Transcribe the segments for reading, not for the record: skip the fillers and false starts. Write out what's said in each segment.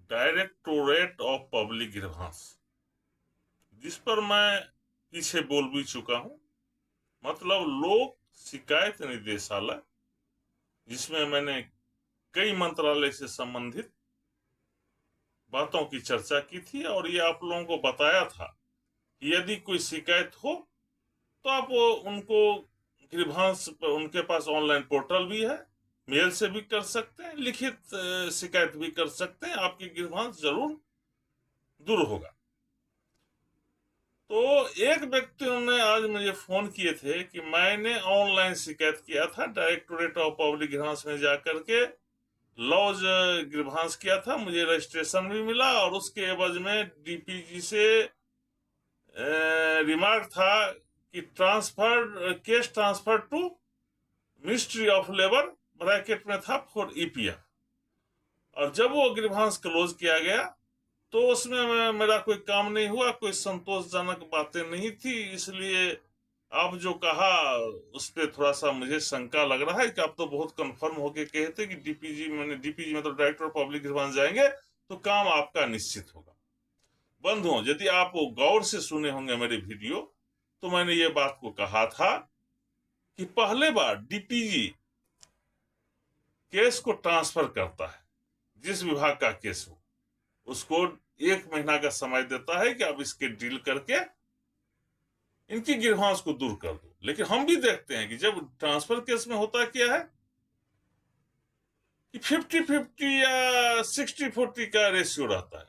Directorate of public grievance, जिस पर मैं पीछे बोल भी चुका हूं, मतलब लोक शिकायत निदेशालय, जिसमें मैंने कई मंत्रालय से संबंधित बातों की चर्चा की थी और ये आप लोगों को बताया था कि यदि कोई शिकायत हो तो आप उनको ग्रीवांस पर, उनके पास ऑनलाइन पोर्टल भी है, मेल से भी कर सकते हैं, लिखित शिकायत भी कर सकते हैं, आपकी ग्रीवांस जरूर दूर होगा। तो एक व्यक्ति ने आज मुझे फोन किए थे कि मैंने ऑनलाइन शिकायत किया था, डायरेक्टोरेट ऑफ पब्लिक ग्रीवांस में जाकर के लॉज ग्रीवांस किया था, मुझे रजिस्ट्रेशन भी मिला और उसके एवज में डीपीजी से रिमार्क था कि case transfer to ministry of labour, bracket में था फॉर ईपीएफ। और जब वो ग्रीवांस क्लोज किया गया तो उसमें मेरा कोई काम नहीं हुआ, कोई संतोषजनक बातें नहीं थी, इसलिए आप जो कहा उस पर थोड़ा सा मुझे शंका लग रहा है कि आप तो बहुत कंफर्म होके कहते कि डीपीजी में तो डायरेक्टर ऑफ पब्लिक ग्रीवांस जाएंगे तो काम आपका निश्चित होगा। बंधुओं, यदि आप गौर से सुने होंगे मेरे वीडियो, तो मैंने ये बात को कहा था कि पहले बार डीपीजी केस को ट्रांसफर करता है, जिस विभाग का केस हो उसको 1 महीना का समय देता है कि आप इसके डील करके इनकी ग्रीवांस को दूर कर दो। लेकिन हम भी देखते हैं कि जब ट्रांसफर केस में होता क्या है कि 50-50 या 60-40 का रेशियो रहता है।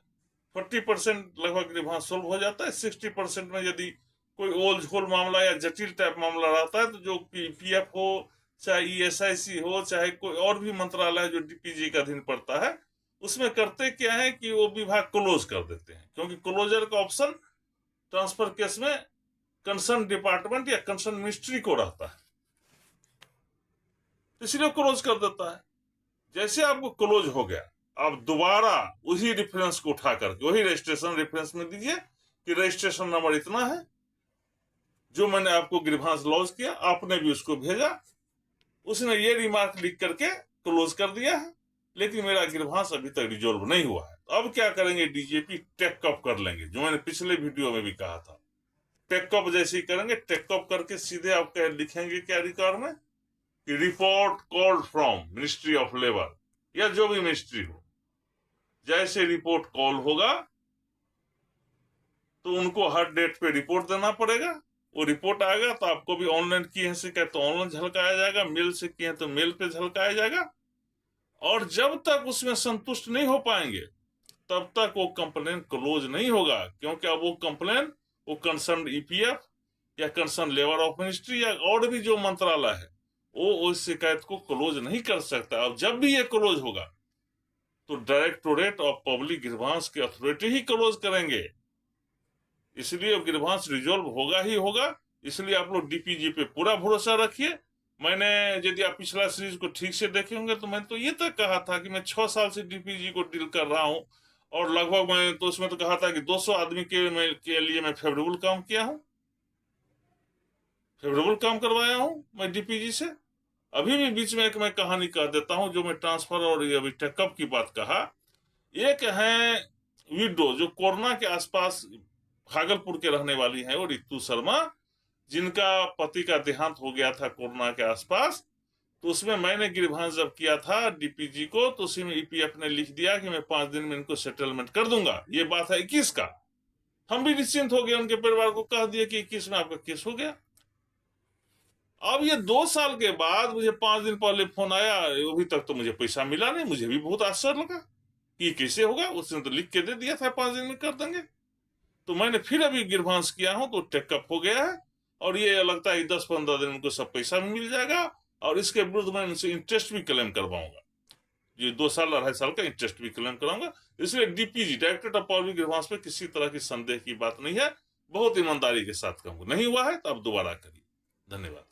40% लगभग ग्रीवांस सोल्व हो जाता है, 60% में यदि कोई ओल झोल मामला या जटिल टाइप मामला रहता है तो जो पीएफ हो, चाहे ईएसआईसी हो, चाहे कोई और भी मंत्रालय जो डीपीजी का अधीन पड़ता है, उसमें करते क्या है कि वो विभाग क्लोज कर देते हैं, क्योंकि क्लोजर का ऑप्शन ट्रांसफर केस में कंसर्न डिपार्टमेंट या कंसर्न मिनिस्ट्री को रहता है, इसलिए क्लोज कर देता है। जैसे आपको क्लोज हो गया, आप दोबारा उसी रेफरेंस को उठा करके वही रजिस्ट्रेशन रेफरेंस में दीजिए कि रजिस्ट्रेशन नंबर इतना है, जो मैंने आपको ग्रीवांस लॉन्च किया, आपने भी उसको भेजा, उसने ये रिमार्क लिख करके क्लोज कर दिया है, लेकिन मेरा ग्रीवांस अभी तक रिजोल्व नहीं हुआ है। तो अब क्या करेंगे, डीजीपी टेकअप कर लेंगे, जो मैंने पिछले वीडियो में भी कहा था। टेकअप जैसे ही करेंगे, टेकअप करके सीधे आप लिखेंगे क्या रिकॉर्ड में कि report called from ministry of labour या जो भी मिनिस्ट्री हो। जैसे रिपोर्ट कॉल होगा तो उनको हर डेट पे रिपोर्ट देना पड़ेगा, वो रिपोर्ट आएगा तो आपको भी ऑनलाइन किए हैं शिकायत तो ऑनलाइन झलकाया जाएगा, मेल से किए हैं तो मेल पे झलकाया जाएगा। और जब तक उसमें संतुष्ट नहीं हो पाएंगे तब तक वो कंप्लेन क्लोज नहीं होगा, क्योंकि अब वो कंप्लेन वो कंसर्न ईपीएफ या कंसर्न लेबर ऑफ मिनिस्ट्री या और भी जो मंत्रालय है वो उस शिकायत को क्लोज नहीं कर सकता। अब जब भी ये क्लोज होगा तो डायरेक्टोरेट ऑफ पब्लिक ग्रीवांस की अथॉरिटी ही क्लोज करेंगे, इसलिए ग्रीवांस रिजोल्व होगा ही होगा। इसलिए आप लोग डीपीजी पे पूरा भरोसा रखिए। मैंने, यदि आप पिछला सीरीज को ठीक से देखे होंगे तो मैंने तो ये तक कहा था कि मैं 6 साल से डीपीजी को डील कर रहा हूं और लगभग मैं तो उसमें तो कहा था कि 200 आदमी के लिए मैं फेवरेबल काम किया हूं, फेवरेबल काम करवाया हूं मैं डीपीजी से। अभी भी बीच में एक मैं कहानी कह देता हूं, जो मैं ट्रांसफर और अभी टेकअप की बात कहा। एक है विडो जो कोरोना के आसपास भागलपुर के रहने वाली है, वो रितु शर्मा, जिनका पति का देहांत हो गया था कोरोना के आसपास। तो उसमें मैंने ग्रीवांस जब किया था डीपीजी को तो उसी में ईपीएफ ने लिख दिया कि मैं 5 दिन में इनको सेटलमेंट कर दूंगा। ये बात है 21 का। हम भी निश्चिंत हो गए, उनके परिवार को कह दिया कि 21 में आपका केस हो गया। अब ये 2 साल के बाद मुझे 5 दिन पहले फोन आया, अभी तक तो मुझे पैसा मिला नहीं। मुझे भी बहुत आश्चर्य लगा कि कैसे होगा, उसने तो लिख के दे दिया था 5 दिन में कर देंगे। तो मैंने फिर अभी ग्रीवांस किया हूं तो टेकअप हो गया है और ये लगता है 10-15 दिन उनको सब पैसा भी मिल जाएगा और इसके विरुद्ध मैं उनसे इंटरेस्ट भी क्लेम करवाऊंगा, ये 2 साल 2.5 साल का इंटरेस्ट भी क्लेम कराऊंगा। इसलिए DPG directorate of public grievance पे किसी तरह की संदेह की बात नहीं है, बहुत ईमानदारी के साथ कहूंगा। नहीं हुआ है तो आप दोबारा करिए। धन्यवाद।